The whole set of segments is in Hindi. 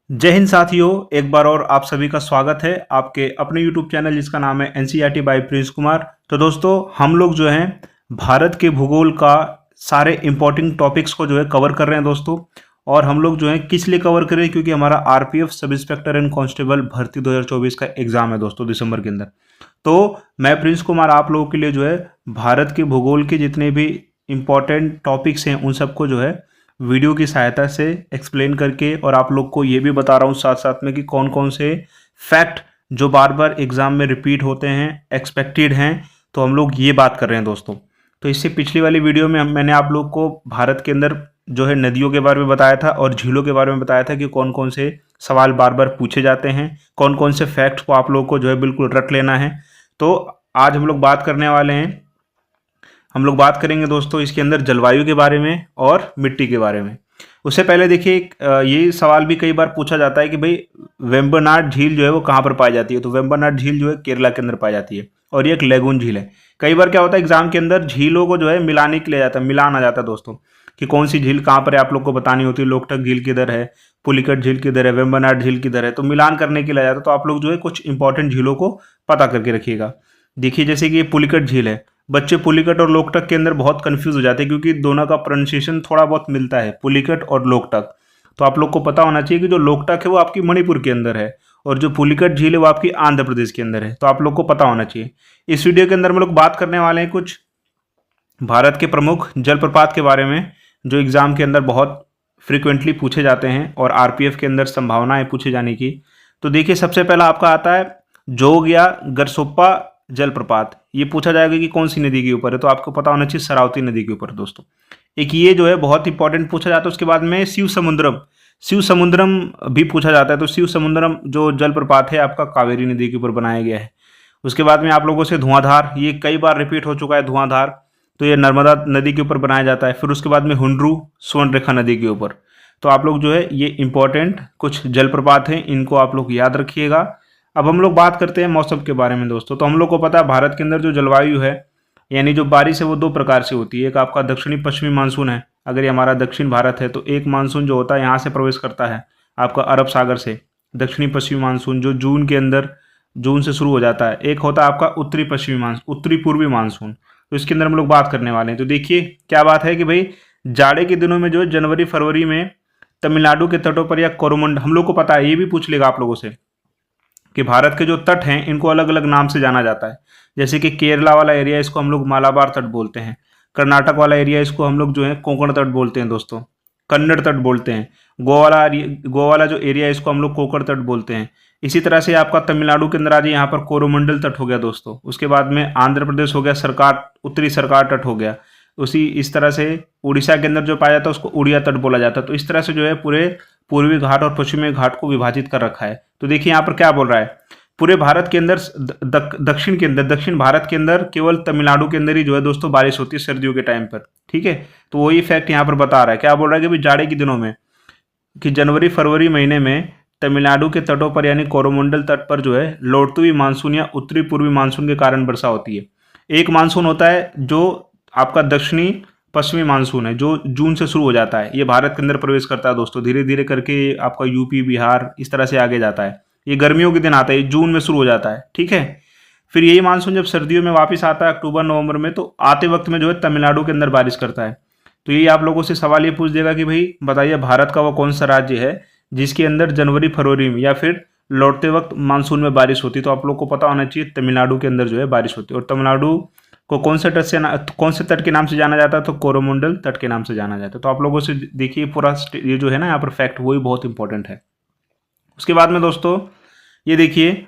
जय हिंद साथियों, एक बार और आप सभी का स्वागत है आपके अपने YouTube चैनल जिसका नाम है एनसीईआरटी बाय प्रिंस कुमार। तो दोस्तों, हम लोग जो हैं भारत के भूगोल का सारे इंपॉर्टेंट टॉपिक्स को जो है कवर कर रहे हैं दोस्तों। और हम लोग जो है किस लिए कवर कर रहे हैं, क्योंकि हमारा RPF sub inspector and constable भर्ती 2024 का एग्जाम है दोस्तों दिसंबर के अंदर। तो मैं प्रिंस कुमार आप लोगों के लिए जो है भारत के भूगोल के जितने भी इम्पॉर्टेंट टॉपिक्स हैं उन सबको जो है वीडियो की सहायता से एक्सप्लेन करके और आप लोग को ये भी बता रहा हूँ साथ साथ में कि कौन कौन से फैक्ट जो बार बार एग्जाम में रिपीट होते हैं एक्सपेक्टेड हैं, तो हम लोग ये बात कर रहे हैं दोस्तों। तो इससे पिछली वाली वीडियो में मैंने आप लोग को भारत के अंदर जो है नदियों के बारे में बताया था और झीलों के बारे में बताया था कि कौन कौन से सवाल बार बार पूछे जाते हैं, कौन कौन से फैक्ट्स को आप लोग को जो है बिल्कुल रट लेना है। तो आज हम लोग बात करने वाले हैं, हम लोग बात करेंगे दोस्तों इसके अंदर जलवायु के बारे में और मिट्टी के बारे में। उससे पहले देखिए, ये सवाल भी कई बार पूछा जाता है कि भाई वेम्बनाड झील जो है वो कहाँ पर पाई जाती है। तो वेम्बनाड झील जो है केरला के अंदर पाई जाती है और ये एक लेगून झील है। कई बार क्या होता है एग्जाम के अंदर झीलों को जो है मिलाने के लिए जाता है, मिलान आ जाता है दोस्तों कि कौन सी झील कहाँ पर है, आप लोग को बतानी होती है। लोकटक झील किधर है, पुलिकट झील किधर है, वेम्बनाड झील किधर है, तो मिलान करने के लिए जाता है। तो आप लोग जो है कुछ इंपॉर्टेंट झीलों को पता करके रखिएगा। देखिए जैसे कि ये पुलिकट झील है, बच्चे पुलिकट और लोकटक के अंदर बहुत कंफ्यूज हो जाते हैं क्योंकि दोनों का प्रोनाउंसिएशन थोड़ा बहुत मिलता है, पुलिकट और लोकटक। तो आप लोग को पता होना चाहिए कि जो लोकटक है वो आपकी मणिपुर के अंदर है और जो पुलिकट झील है वो आपकी आंध्र प्रदेश के अंदर है। तो आप लोग को पता होना चाहिए। इस वीडियो के अंदर हम लोग बात करने वाले हैं कुछ भारत के प्रमुख जलप्रपात के बारे में जो एग्जाम के अंदर बहुत फ्रिक्वेंटली पूछे जाते हैं और आरपीएफ के अंदर संभावना है पूछे जाने की। तो देखिए सबसे पहला आपका आता है जोग या गरसोप्पा जलप्रपात। ये पूछा जाएगा कि कौन सी नदी के ऊपर है, तो आपको पता होना चाहिए शरावती नदी के ऊपर दोस्तों। एक ये जो है बहुत इंपॉर्टेंट पूछा जाता है। उसके बाद में शिव समुद्रम, शिव समुद्रम भी पूछा जाता है। तो शिव समुद्रम जो जलप्रपात है आपका कावेरी नदी के ऊपर बनाया गया है। उसके बाद में आप लोगों से धुआंधार, ये कई बार रिपीट हो चुका है धुआंधार, तो ये नर्मदा नदी के ऊपर बनाया जाता है। फिर उसके बाद में हुंड्रू स्वर्णरेखा नदी के ऊपर। तो आप लोग जो है ये इंपॉर्टेंट कुछ जलप्रपात हैं, इनको आप लोग याद रखिएगा। अब हम लोग बात करते हैं मौसम के बारे में दोस्तों। तो हम लोग को पता है भारत के अंदर जो जलवायु है यानी जो बारिश है वो दो प्रकार से होती है। एक आपका दक्षिणी पश्चिमी मानसून है, अगर ये हमारा दक्षिण भारत है तो एक मानसून जो होता है यहाँ से प्रवेश करता है आपका अरब सागर से, दक्षिणी पश्चिमी मानसून जो जून के अंदर, जून से शुरू हो जाता है। एक होता है आपका उत्तरी पश्चिमी मानसून, उत्तरी पूर्वी मानसून। तो इसके अंदर हम लोग बात करने वाले हैं। तो देखिए क्या बात है कि भाई जाड़े के दिनों में जो है जनवरी फरवरी में तमिलनाडु के तटों पर या कोरोमंडल, हम लोग को पता है, ये भी पूछ लेगा आप लोगों से कि भारत के जो तट हैं इनको अलग अलग नाम से जाना जाता है। जैसे कि केरला वाला एरिया इसको हम लोग मालाबार तट बोलते हैं, कर्नाटक वाला एरिया इसको हम लोग जो है कोंकण तट बोलते हैं दोस्तों, कन्नड़ तट बोलते हैं। गोवा वाला जो एरिया है इसको हम लोग कोंकण तट बोलते हैं। इसी तरह से आपका तमिलनाडु के अंदर आ जाए, यहाँ पर कोरोमंडल तट हो गया दोस्तों। उसके बाद में आंध्र प्रदेश हो गया सरकार, उत्तरी सरकार तट हो गया। उसी इस तरह से उड़ीसा के अंदर जो पाया जाता है उसको उड़िया तट बोला जाता है। तो इस तरह से जो है पूरे पूर्वी घाट और पश्चिमी घाट को विभाजित कर रखा है। तो देखिए यहाँ पर क्या बोल रहा है, पूरे भारत के अंदर दक्षिण के अंदर, दक्षिण भारत के अंदर केवल तमिलनाडु के अंदर ही जो है दोस्तों बारिश होती है सर्दियों के टाइम पर। ठीक है, तो वही फैक्ट यहाँ पर बता रहा है। क्या बोल रहा है कि भाई जाड़े के दिनों में कि जनवरी फरवरी महीने में तमिलनाडु के तटों पर यानी कोरोमंडल तट पर जो है लौटती हुई मानसून या उत्तरी पूर्वी मानसून के कारण वर्षा होती है। एक मानसून होता है जो आपका दक्षिणी पश्चिमी मानसून है जो जून से शुरू हो जाता है, ये भारत के अंदर प्रवेश करता है दोस्तों, धीरे धीरे करके आपका यूपी बिहार इस तरह से आगे जाता है। ये गर्मियों के दिन आता है, जून में शुरू हो जाता है। ठीक है, फिर यही मानसून जब सर्दियों में वापस आता है अक्टूबर नवंबर में, तो आते वक्त में जो है तमिलनाडु के अंदर बारिश करता है। तो यही आप लोगों से सवाल ये पूछ देगा कि भाई बताइए भारत का वो कौन सा राज्य है जिसके अंदर जनवरी फरवरी में या फिर लौटते वक्त मानसून में बारिश होती है। तो आप लोग को पता होना चाहिए तमिलनाडु के अंदर जो है बारिश होती है। और तमिलनाडु को कौन से तट के नाम से जाना जाता है, तो कोरोमंडल तट के नाम से जाना जाता है। तो आप लोगों से देखिए पूरा ये जो है ना यहाँ पर फैक्ट वही बहुत इंपॉर्टेंट है। उसके बाद में दोस्तों ये देखिए,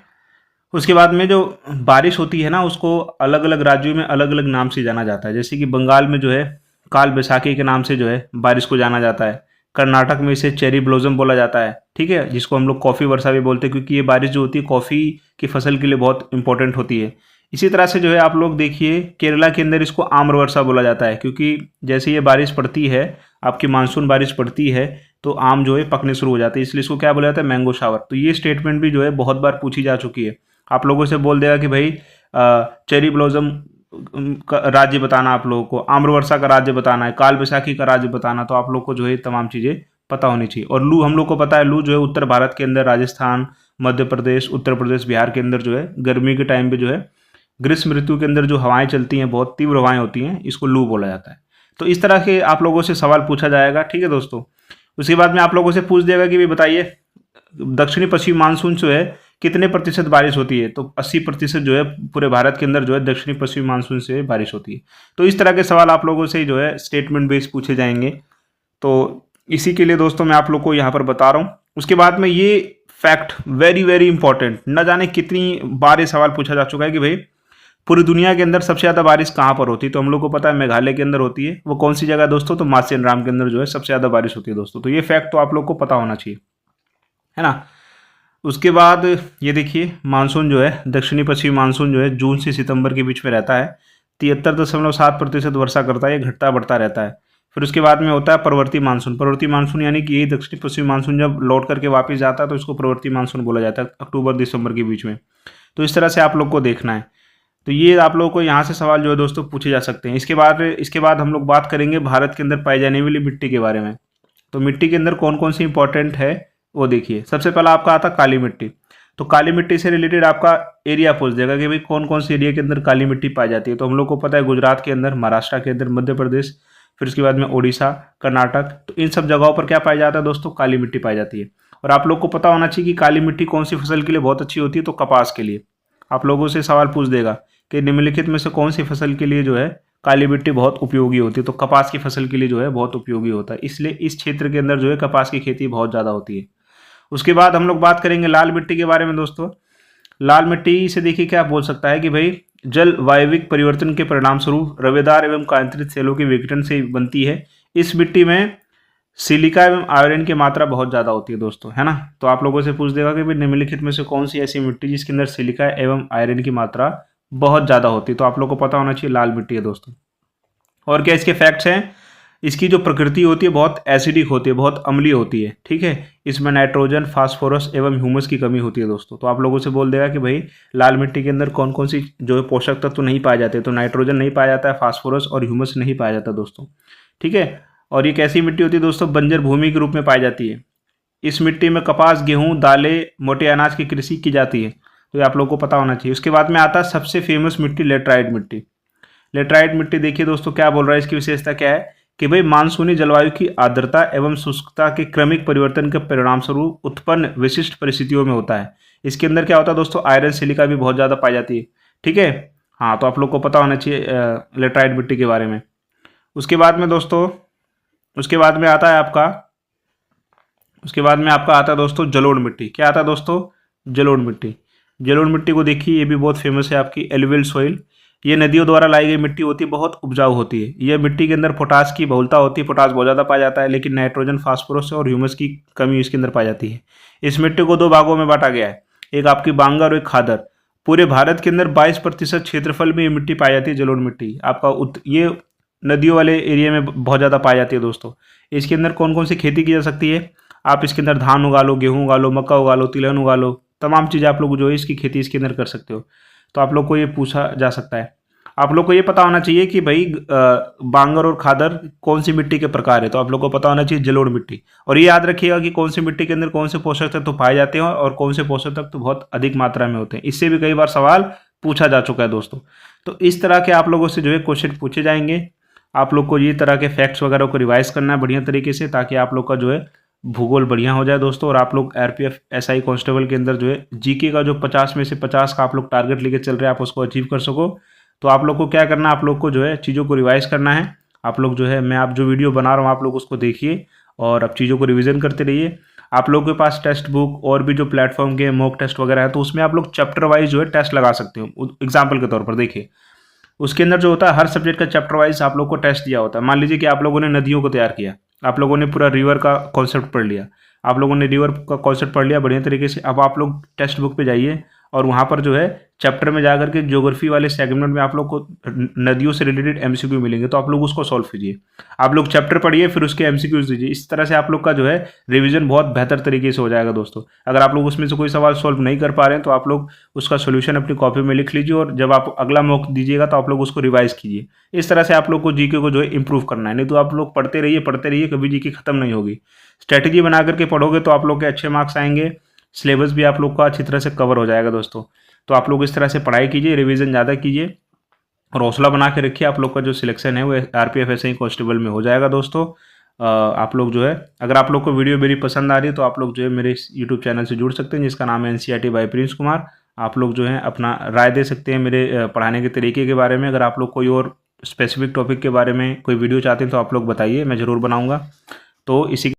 उसके बाद में जो बारिश होती है ना उसको अलग अलग राज्यों में अलग अलग नाम से जाना जाता है। जैसे कि बंगाल में जो है काल बैसाखी के नाम से जो है बारिश को जाना जाता है। कर्नाटक में इसे चेरी ब्लॉसम बोला जाता है। ठीक है, जिसको हम लोग कॉफ़ी वर्षा भी बोलते हैं क्योंकि ये बारिश जो होती है कॉफ़ी की फसल के लिए बहुत इंपॉर्टेंट होती है। इसी तरह से जो है आप लोग देखिए केरला के अंदर इसको आम्र वर्षा बोला जाता है क्योंकि जैसे ये बारिश पड़ती है, आपकी मानसून बारिश पड़ती है तो आम जो है पकने शुरू हो जाते हैं, इसलिए इसको क्या बोला जाता है, मैंगो शावर। तो ये स्टेटमेंट भी जो है बहुत बार पूछी जा चुकी है। आप लोगों से बोल देगा कि भाई चेरी ब्लॉसम का राज्य बताना, आप लोगों को आम्र वर्षा का राज्य बताना है, काल बैसाखी का राज्य बताना। तो आप लोग को जो है तमाम चीज़ें पता होनी चाहिए। और लू हम लोग को पता है, लू जो है उत्तर भारत के अंदर राजस्थान, मध्य प्रदेश, उत्तर प्रदेश, बिहार के अंदर जो है गर्मी के टाइम पे जो है ग्रीष्म ऋतु के अंदर जो हवाएं चलती हैं, बहुत तीव्र हवाएं होती हैं, इसको लू बोला जाता है। तो इस तरह के आप लोगों से सवाल पूछा जाएगा, ठीक है दोस्तों। उसके बाद में आप लोगों से पूछ देगा कि भाई बताइए दक्षिणी पश्चिमी मानसून जो है कितने प्रतिशत बारिश होती है, तो 80% जो है पूरे भारत के अंदर जो है दक्षिणी पश्चिमी मानसून से बारिश होती है। तो इस तरह के सवाल आप लोगों से जो है स्टेटमेंट बेस पूछे जाएंगे। तो इसी के लिए दोस्तों मैं आप लोग को यहाँ पर बता रहा हूँ। उसके बाद में ये फैक्ट वेरी वेरी इंपॉर्टेंट, न जाने कितनी बार ये सवाल पूछा जा चुका है कि भाई पूरी दुनिया के अंदर सबसे ज़्यादा बारिश कहाँ पर होती है, तो हम लोग को पता है मेघालय के अंदर होती है। वो कौन सी जगह दोस्तों, तो मार्सेन राम के अंदर जो है सबसे ज़्यादा बारिश होती है दोस्तों। तो ये फैक्ट तो आप लोग को पता होना चाहिए, है ना। उसके बाद ये देखिए मानसून जो है दक्षिणी पश्चिमी मानसून जो है जून से सितंबर के बीच में रहता है। 73.7% वर्षा करता है, ये घटता बढ़ता रहता है। फिर उसके बाद में होता है प्रवृत्ति मानसून। प्रवृत्ति मानसून यानी कि यही दक्षिणी पश्चिमी मानसून जब लौट करके वापस जाता है तो इसको प्रवृत्ति मानसून बोला जाता है, अक्टूबर दिसंबर के बीच में। तो इस तरह से आप लोग को देखना है। तो ये आप लोगों को यहाँ से सवाल जो है दोस्तों पूछे जा सकते हैं। इसके बाद हम लोग बात करेंगे भारत के अंदर पाई जाने वाली मिट्टी के बारे में। तो मिट्टी के अंदर कौन कौन सी इंपॉर्टेंट है वो देखिए। सबसे पहला आपका आता काली मिट्टी। तो काली मिट्टी से रिलेटेड आपका एरिया पूछ देगा कि भाई कौन कौन से एरिया के अंदर काली मिट्टी पाई जाती है। तो हम लोग को पता है गुजरात के अंदर, महाराष्ट्र के अंदर, मध्य प्रदेश, फिर उसके बाद में उड़ीसा, कर्नाटक। तो इन सब जगहों पर क्या पाया जाता है दोस्तों, काली मिट्टी पाई जाती है। और आप लोग को पता होना चाहिए कि काली मिट्टी कौन सी फसल के लिए बहुत अच्छी होती है, तो कपास के लिए। आप लोगों से सवाल पूछ देगा कि निम्नलिखित में से कौन सी फसल के लिए जो है काली मिट्टी बहुत उपयोगी होती है, तो कपास की फसल के लिए जो है बहुत उपयोगी होता है। इसलिए इस क्षेत्र के अंदर जो है कपास की खेती बहुत ज़्यादा होती है। उसके बाद हम लोग बात करेंगे लाल मिट्टी के बारे में दोस्तों। लाल मिट्टी से देखिए क्या बोल सकता है कि भाई जल वायविक परिवर्तन के परिणाम स्वरूप रवेदार एवं कांतिरित सेलों के विघटन से बनती है। इस मिट्टी में सिलिका एवं आयरन की मात्रा बहुत ज़्यादा होती है दोस्तों, है ना। तो आप लोगों से पूछ देगा कि भाई निम्नलिखित में से कौन सी ऐसी मिट्टी जिसके अंदर सिलिका एवं आयरन की मात्रा बहुत ज़्यादा होती है, तो आप लोग को पता होना चाहिए लाल मिट्टी है दोस्तों। और क्या इसके फैक्ट्स हैं, इसकी जो प्रकृति होती है बहुत एसिडिक होती है, बहुत अम्लीय होती है, ठीक है। इसमें नाइट्रोजन, फास्फोरस एवं ह्यूमस की कमी होती है दोस्तों। तो आप लोगों से बोल देगा कि भाई लाल मिट्टी के अंदर कौन कौन सी जो है पोषक तत्व नहीं पाए जाते, तो नाइट्रोजन नहीं पाया जाता है, फास्फोरस और ह्यूमस नहीं पाया जाता दोस्तों, ठीक है। और ये कैसी मिट्टी होती है दोस्तों, बंजर भूमि के रूप में पाई जाती है। इस मिट्टी में कपास, गेहूँ, दालें, मोटे अनाज की कृषि की जाती है। तो ये आप लोगों को पता होना चाहिए। उसके बाद में आता है सबसे फेमस मिट्टी लेटराइट मिट्टी। लेटराइट मिट्टी देखिए दोस्तों क्या बोल रहा है, इसकी विशेषता क्या है कि भाई मानसूनी जलवायु की आर्द्रता एवं शुष्कता के क्रमिक परिवर्तन के परिणाम स्वरूप उत्पन्न विशिष्ट परिस्थितियों में होता है। इसके अंदर क्या होता है दोस्तों, आयरन, सिलिका भी बहुत ज़्यादा पाई जाती है, ठीक है। हाँ, तो आप लोग को पता होना चाहिए लेटराइट मिट्टी के बारे में। उसके बाद में दोस्तों उसके बाद में आता है दोस्तों जलोढ़ मिट्टी। क्या आता है दोस्तों, जलोढ़ मिट्टी। जलोढ़ मिट्टी को देखिए, ये भी बहुत फेमस है आपकी एलुवियल सॉइल। ये नदियों द्वारा लाई गई मिट्टी होती है, बहुत उपजाऊ होती है। यह मिट्टी के अंदर पोटास की बहुलता होती है, पोटास बहुत ज़्यादा पाया जाता है, लेकिन नाइट्रोजन, फास्फोरस और ह्यूमस की कमी इसके अंदर पाई जाती है। इस मिट्टी को 2 भागों में बांटा गया है, एक आपकी बांगर और एक खादर। पूरे भारत के अंदर 22% क्षेत्रफल में ये मिट्टी पाई जाती है, जलोढ़ मिट्टी। आपका ये नदियों वाले एरिया में बहुत ज़्यादा पाई जाती है दोस्तों। इसके अंदर कौन कौन सी खेती की जा सकती है, आप इसके अंदर धान उगा लो, गेहूँ उगा लो, मक्का उगा लो, तिलहन उगा लो, तमाम चीज़ें आप लोग जो है इसकी खेती इसके अंदर कर सकते हो। तो आप लोग को ये पूछा जा सकता है। आप लोग को ये पता होना चाहिए कि भाई बांगर और खादर कौन सी मिट्टी के प्रकार है, तो आप लोग को पता होना चाहिए जलोढ़ मिट्टी। और ये याद रखिएगा कि कौन सी मिट्टी के अंदर कौन से पोषक तत्व पाए जाते हैं और कौन से पोषक तत्व बहुत अधिक मात्रा में होते हैं। इससे भी कई बार सवाल पूछा जा चुका है दोस्तों। तो इस तरह के आप लोगों से जो है क्वेश्चन पूछे जाएंगे। आप लोग को ये तरह के फैक्ट्स वगैरह को रिवाइज करना है बढ़िया तरीके से, ताकि आप लोग का जो है भूगोल बढ़िया हो जाए दोस्तों। और आप लोग आरपीएफ एसआई कांस्टेबल के अंदर जो है जीके का जो 50 में से 50 का आप लोग टारगेट लेके चल रहे हैं, आप उसको अचीव कर सको। तो आप लोग को क्या करना है, आप लोग को जो है चीज़ों को रिवाइज करना है। आप लोग जो है आप जो वीडियो बना रहा हूँ आप लोग उसको देखिए और अब चीज़ों को रिविज़न करते रहिए। आप लोगों के पास टेक्स्ट बुक और भी जो प्लेटफॉर्म के मॉक टेस्ट वगैरह है, तो उसमें आप लोग चैप्टर वाइज जो है टेस्ट लगा सकते हो। एग्जाम्पल के तौर पर देखिए, उसके अंदर जो होता है हर सब्जेक्ट का चैप्टर वाइज आप लोग को टेस्ट दिया होता है। मान लीजिए कि आप लोगों ने नदियों को तैयार किया, आप लोगों ने पूरा रिवर का कॉन्सेप्ट पढ़ लिया, आप लोगों ने रिवर का कॉन्सेप्ट पढ़ लिया बढ़िया तरीके से। अब आप लोग टेक्स्ट बुक पे जाइए और वहाँ पर जो है चैप्टर में जाकर के ज्योग्राफी वाले सेगमेंट में आप लोग को नदियों से रिलेटेड एमसीक्यू मिलेंगे, तो आप लोग उसको सॉल्व कीजिए। आप लोग चैप्टर पढ़िए फिर उसके एमसीक्यूज दीजिए। इस तरह से आप लोग का जो है रिवीजन बहुत बेहतर तरीके से हो जाएगा दोस्तों। अगर आप लोग उसमें से कोई सवाल सॉल्व नहीं कर पा रहे हैं तो आप लोग उसका सोल्यूशन अपनी कॉपी में लिख लीजिए और जब आप अगला मॉक दीजिएगा तो आप लोग उसको रिवाइज कीजिए। इस तरह से आप लोग को जीके को जो है इंप्रूव करना है, नहीं तो आप लोग पढ़ते रहिए, कभी जीके खत्म नहीं होगी। स्ट्रैटेजी बना करके पढ़ोगे तो आप लोग के अच्छे मार्क्स आएंगे, सिलेबस भी आप लोग का अच्छी तरह से कवर हो जाएगा दोस्तों। तो आप लोग इस तरह से पढ़ाई कीजिए, रिवीजन ज़्यादा कीजिए और हौसला बना के रखिए। आप लोग का जो सिलेक्शन है वो आरपीएफ एसआई कांस्टेबल में हो जाएगा दोस्तों। आप लोग जो है, अगर आप लोग को वीडियो मेरी पसंद आ रही है तो आप लोग जो है मेरे इस यूट्यूब चैनल से जुड़ सकते हैं जिसका नाम है एनसीईआरटी बाय प्रिंस कुमार। आप लोग जो है अपना राय दे सकते हैं मेरे पढ़ाने के तरीके के बारे में। अगर आप लोग कोई और स्पेसिफिक टॉपिक के बारे में कोई वीडियो चाहते हैं तो आप लोग बताइए, मैं ज़रूर बनाऊँगा। तो इसी